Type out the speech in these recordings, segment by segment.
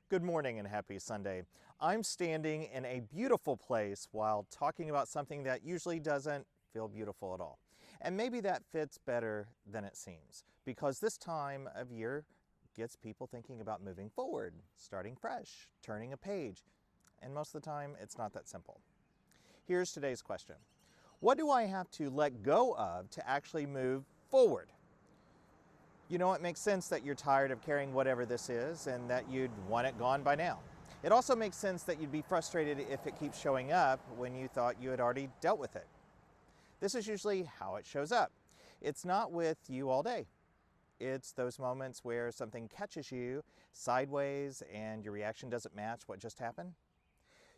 Good morning and happy Sunday. I'm standing in a beautiful place while talking about something that usually doesn't feel beautiful at all. And maybe that fits better than it seems, because this time of year gets people thinking about moving forward, starting fresh, turning a page. And most of the time, it's not that simple. Here's today's question. What do I have to let go of to actually move forward? You know, it makes sense that you're tired of carrying whatever this is and that you'd want it gone by now. It also makes sense that you'd be frustrated if it keeps showing up when you thought you had already dealt with it. This is usually how it shows up. It's not with you all day. It's those moments where something catches you sideways and your reaction doesn't match what just happened.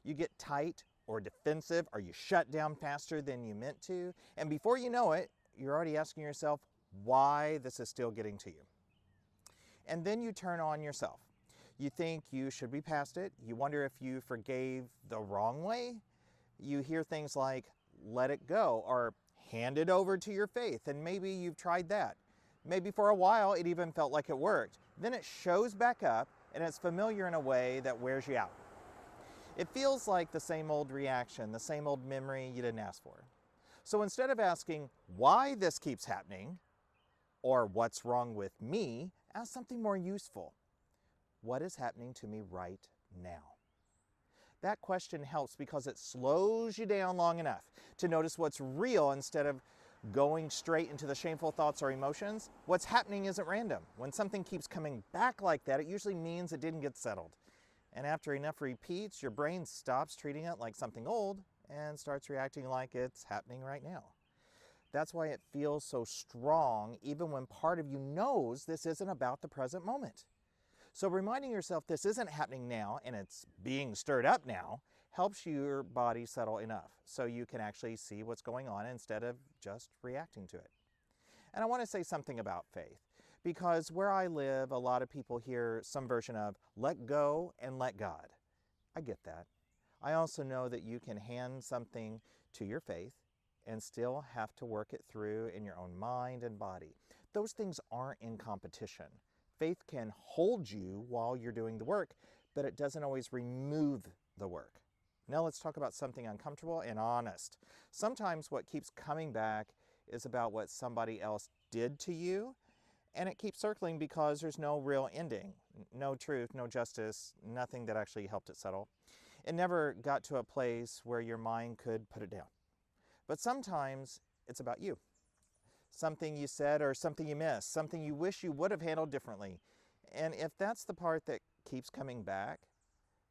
You get tight or defensive, or you shut down faster than you meant to, and before you know it, you're already asking yourself why this is still getting to you. And then you turn on yourself. You think you should be past it. You wonder if you forgave the wrong way. You hear things like, let it go, or hand it over to your faith, and maybe you've tried that. Maybe for a while it even felt like it worked. Then it shows back up, and it's familiar in a way that wears you out. It feels like the same old reaction, the same old memory you didn't ask for. So instead of asking why this keeps happening, or what's wrong with me, ask something more useful. What is happening to me right now? That question helps because it slows you down long enough to notice what's real instead of going straight into the shameful thoughts or emotions. What's happening isn't random. When something keeps coming back like that, it usually means it didn't get settled. And after enough repeats, your brain stops treating it like something old and starts reacting like it's happening right now. That's why it feels so strong, even when part of you knows this isn't about the present moment. So reminding yourself this isn't happening now and it's being stirred up now helps your body settle enough so you can actually see what's going on instead of just reacting to it. And I want to say something about faith, because where I live, a lot of people hear some version of let go and let God. I get that. I also know that you can hand something to your faith and still have to work it through in your own mind and body. Those things aren't in competition. Faith can hold you while you're doing the work, but it doesn't always remove the work. Now let's talk about something uncomfortable and honest. Sometimes what keeps coming back is about what somebody else did to you, and it keeps circling because there's no real ending, no truth, no justice, nothing that actually helped it settle. It never got to a place where your mind could put it down. But sometimes it's about you. Something you said or something you missed, something you wish you would have handled differently. And if that's the part that keeps coming back,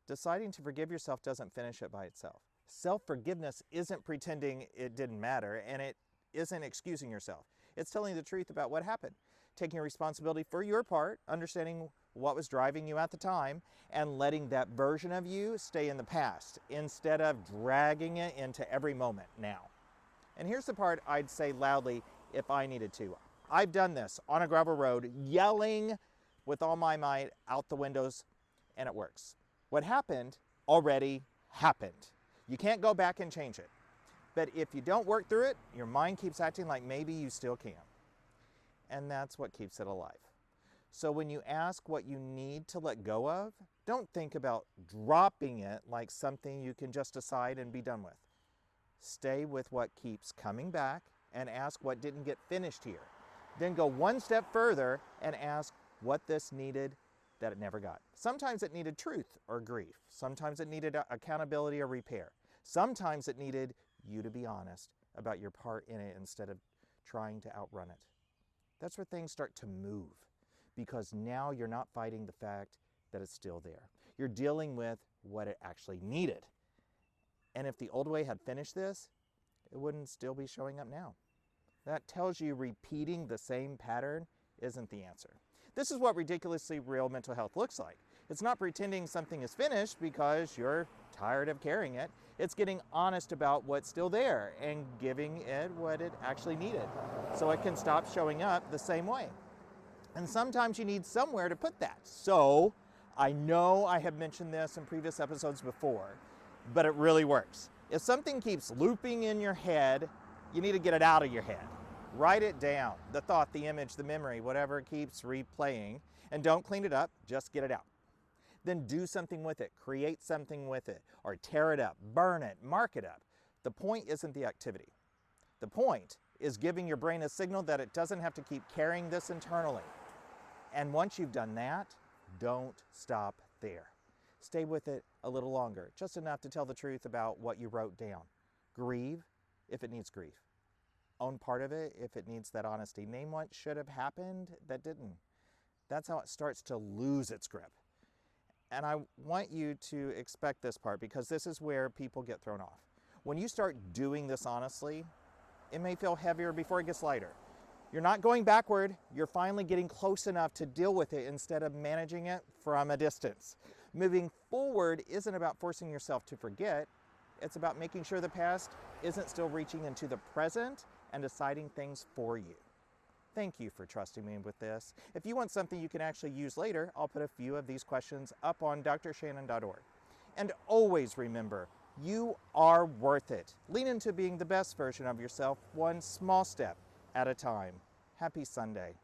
deciding to forgive yourself doesn't finish it by itself. Self-forgiveness isn't pretending it didn't matter, and it isn't excusing yourself. It's telling the truth about what happened, taking responsibility for your part, understanding what was driving you at the time, and letting that version of you stay in the past instead of dragging it into every moment now. And here's the part I'd say loudly if I needed to. I've done this on a gravel road, yelling with all my might out the windows, and it works. What happened already happened. You can't go back and change it. But if you don't work through it, your mind keeps acting like maybe you still can. And that's what keeps it alive. So when you ask what you need to let go of, don't think about dropping it like something you can just decide and be done with. Stay with what keeps coming back and ask what didn't get finished here. Then go one step further and ask what this needed that it never got. Sometimes it needed truth or grief. Sometimes it needed accountability or repair. Sometimes it needed you to be honest about your part in it instead of trying to outrun it. That's where things start to move, because now you're not fighting the fact that it's still there. You're dealing with what it actually needed. And if the old way had finished this, it wouldn't still be showing up now. That tells you repeating the same pattern isn't the answer. This is what ridiculously real mental health looks like. It's not pretending something is finished because you're tired of carrying it. It's getting honest about what's still there and giving it what it actually needed so it can stop showing up the same way. And sometimes you need somewhere to put that. So I know I have mentioned this in previous episodes before, but it really works. If something keeps looping in your head, you need to get it out of your head. Write it down, the thought, the image, the memory, whatever keeps replaying, and don't clean it up, just get it out. then do something with it, create something with it, or tear it up, burn it, mark it up. The point isn't the activity. The point is giving your brain a signal that it doesn't have to keep carrying this internally. And once you've done that, don't stop there. Stay with it a little longer, just enough to tell the truth about what you wrote down. Grieve if it needs grief. Own part of it if it needs that honesty. Name what should have happened that didn't. That's how it starts to lose its grip. And I want you to expect this part, because this is where people get thrown off. When you start doing this honestly, it may feel heavier before it gets lighter. You're not going backward, you're finally getting close enough to deal with it instead of managing it from a distance. Moving forward isn't about forcing yourself to forget, it's about making sure the past isn't still reaching into the present and deciding things for you. Thank you for trusting me with this. If you want something you can actually use later, I'll put a few of these questions up on drshannon.org. And always remember, you are worth it. Lean into being the best version of yourself, one small step at a time. Happy Sunday.